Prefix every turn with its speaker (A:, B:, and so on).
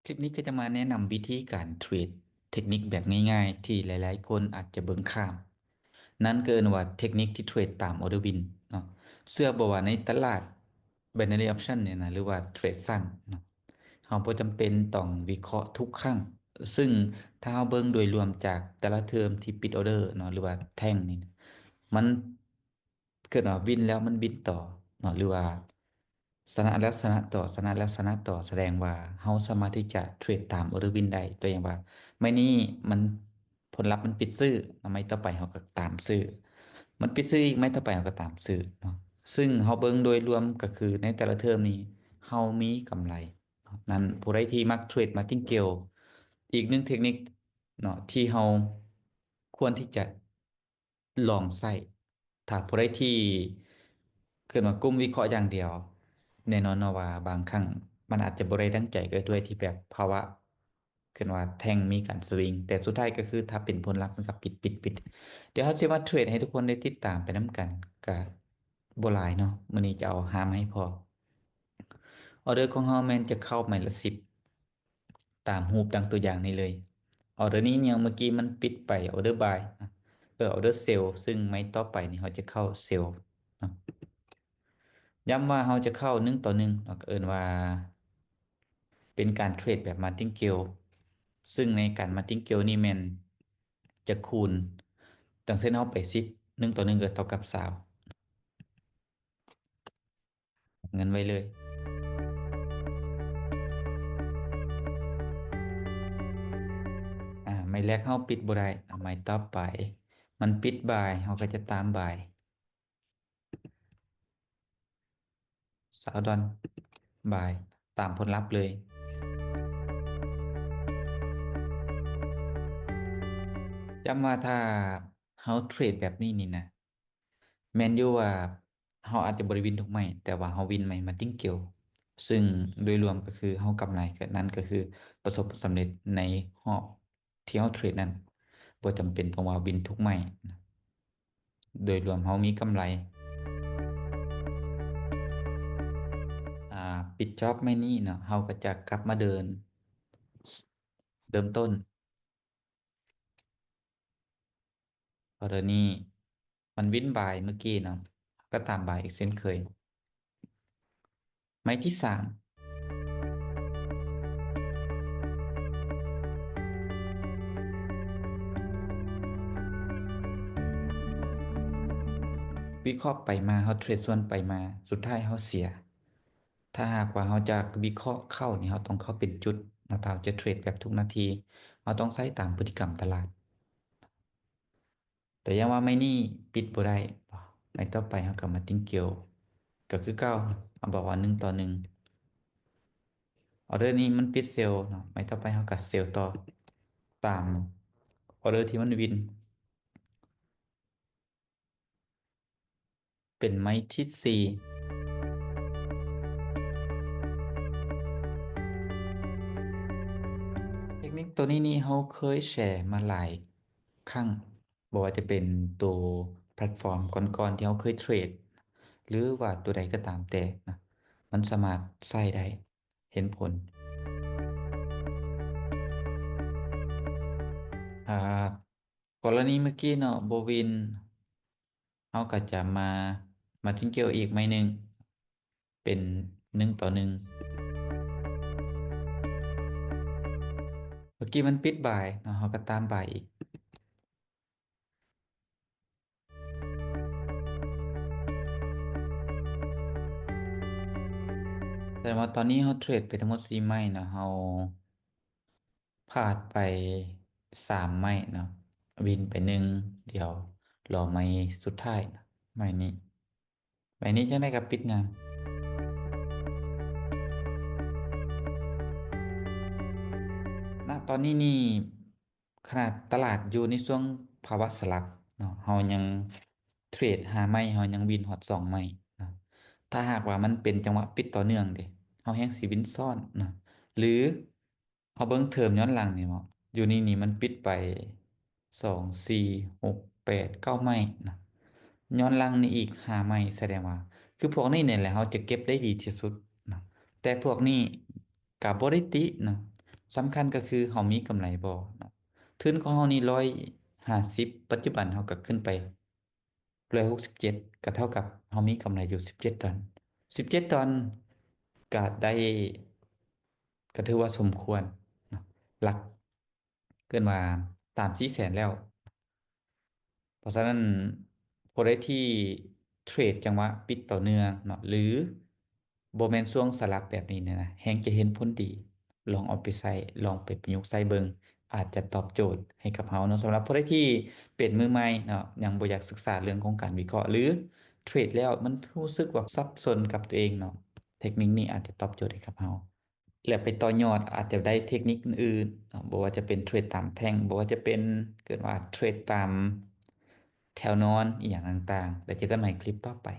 A: คลิปนี้ก็จะมาแนะนำวิธีการเทรดเทคนิคแบบง่ายๆที่หลายๆคนอาจจะเบิ่งข้ามนั่นก็คือว่าเทคนิคที่เทรดตามออเดอร์วินเนาะเชื่อบ่ว่าในตลาด binary option เนี่ยนะหรือว่าเทรดสั้นเนาะเราบ่จำเป็นต้องวิเคราะห์ทุกครั้งซึ่งถ้าเราเบิ่งโดยรวมจากแต่ละเทอมที่ปิดออเดอร์เนาะหรือว่าแท่งนี่นะมันเกิดว่าวินแล้วมันบินต่อเนาะหรือว่าชนะแล้วชนะต่อชนะแล้วชนะต่อแสดงว่าเราสามารถที่จะเทรดตามออเดอร์วินได้ตัวอย่างว่าไม่นี่มันผลลัพธ์มันปิดซื้อไม่ต่อไปเราก็ตามซื้อมันปิดซื้ออีกไม่ต่อไปเราก็ตามซื้อเนาะซึ่งเราเบิ่งโดยรวมก็คือในแต่ละเทอมนี้เรามีกำไรเนาะนั่นผู้ใดที่มักเทรดมาร์ติงเกลอีกหนึ่งเทคนิคเนาะที่เราควรที่จะลองใส่ถ้าผู้ใดที่เกิดมากลุ่มวิเคราะห์อย่างเดียวแน่นอนเนาะว่าบางครั้งมันอาจจะบ่ได้ดังใจก็ด้วยที่แบบภาวะเกิดว่าแท่งมีการสวิงแต่สุดท้ายก็คือถ้าเป็นผลลัพธ์มันก็ปิดเดี๋ยวเขาจะมาเทรดให้ทุกคนได้ติดตามไปน้ำกันกับบ่หลายเนาะมื้อนี้จะเอาหามาให้พอออเดอร์ของเฮาแม่นจะเข้าใหม่ละ10ตามรูปดังตัวอย่างนี้เลยออเดอร์นี้เนี่ยเมื่อกี้มันปิดไปออเดอร์บายออเดอร์เซลซึ่งไม่ต่อไปนี่เขาจะเข้าเซลเนาะย้ำว่าเขาจะเข้า1 ต่อ 1เราก็เอิ้นว่าเป็นการเทรดแบบ Martingale ซึ่งในการ Martingale นี่แม่นจะคูณตั้งเส้นเขาไป101 ต่อ 1ก็เท่ากับ20เงินไว้เลยไม่แรกเขาปิดบ่ได้เอาไม้ต่อไปมันปิดบ่ายเขาก็จะตามบ่าย20 ดอลบ่ายตามผลลัพธ์เลยย้ำว่าถ้าเขาเทรดแบบนี้นี่นะแมนยูว่าเขาอาจจะบริวินทุกไม่แต่ว่าเขาวินไม่มาติ้งเกียวซึ่งโดยรวมก็คือเขากำไรก็นั่นก็คือประสบสำเร็จในหอบที่เขาเทรดนั้นบ่จำเป็นต้องว่าวินทุกไม่โดยรวมเขามีกำไรอ่าปิดจ็อบไม่นี่เนาะเขาก็จะกลับมาเดิมต้นกรณีมันวินบายเมื่อกี้เนาะก็ตามบายอีกเช่นเคยไม้ที่สามวิเคราะห์ไปมาเขาเทรดส่วนไปมาสุดท้ายเขาเสีย ถ้าหากว่าเราจะวิเคราะห์เข้านี่เราต้องเข้าเป็นจุดนะเราจะเทรดแบบทุกนาทีเราต้องใช้ตามพฤติกรรมตลาดแต่อยังว่าไม่นี่ปิดบ่ได้ในต่อไปเราก็มาติ้งเกียวก็คือเก้าเราบอกว่า1 ต่อ 1ออเดอร์นี้มันปิดเซลล์เนาะไม่ต่อไปเราก็เซลล์ต่อตามออเดอร์ที่มันวินเป็นไม้ที่สี่เทคนิคตัวนี้นี่เขาเคยแชร์มาหลายครั้งบอกว่าจะเป็นตัวแพลตฟอร์มก่อนๆที่เขาเคยเทรด หรือว่าตัวใดก็ตามแต่นะมันสามารถใส่ได้เห็นผลอ่ากรณีเมื่อกี้เนาะโบวินเขาก็จะมาทิ้งเกี่ยวอีกไม่หนึ่งเป็น1 ต่อ 1เมื่อกี้มันปิดบ่ายเนาะเขาก็ตามบ่ายอีกแต่ว่าตอนนี้เขาเทรดไปทั้งหมด4ไม้เนาะเขาพลาดไป3 ไม้เนาะวินไปหนึ่งเดี๋ยวรอไม้สุดท้ายนะไม้นี้ไม้นี้จะได้กับปิดงาน ณตอนนี้นี่ขนาดตลาดอยู่ในช่วงภาวะสลับเนาะเรายังเทรดหาไม่เรายังวินฮอต2 ไม่เนาะถ้าหากว่ามันเป็นจังหวะปิดต่อเนื่องเด้เราแฮงสิวินซ่อนเนาะหรือเราเบิ่งเทอมย้อนหลังนี่เนาะอยู่นี่มันปิดไป2 4 6 8 9 ไม่นะย้อนหลังนี่อีก5 ไม่แสดงว่าคือพวกนี้เนี่ยแหละเราจะเก็บได้ดีที่สุดนะแต่พวกนี้กับ่ได้ติเนาะ สำคัญก็คือเฮามีกำไรบ่เนาะทุนของเฮานี่150ปัจจุบันเฮาก็ขึ้นไป167ก็เท่ากับเฮามีกำไรอยู่17 ดอล17 ดอลก็ได้ก็ถือว่าสมควรเนาะหลักเกินมา3-4แสนแล้ว เพราะฉะนั้นผู้ใดที่เทรดจังหวะปิดต่อเนื่องเนาะหรือบ่แม่นช่วงสลับแบบนี้เนี่ยนะแฮงจะเห็นผลดีลองเอาไปใช้ลองไปประยุกต์ใช้เบิ่งอาจจะตอบโจทย์ให้กับเราเนาะสำหรับผู้ใดที่เป็นมือใหม่เนาะยังบ่อยากศึกษาเรื่องของการวิเคราะห์หรือเทรดแล้วมันรู้สึกว่าสับสนกับตัวเองเนาะเทคนิคนี้อาจจะตอบโจทย์ให้กับเราและไปต่อยอดอาจจะได้เทคนิคอื่นๆเนาะบ่ว่าจะเป็นเทรดตามแท่งบ่ว่าจะเป็นเกิดว่าเทรดตาม แถวนอนอหย่างต่างๆแล้วเจอกันใหม่คลิปต่อไป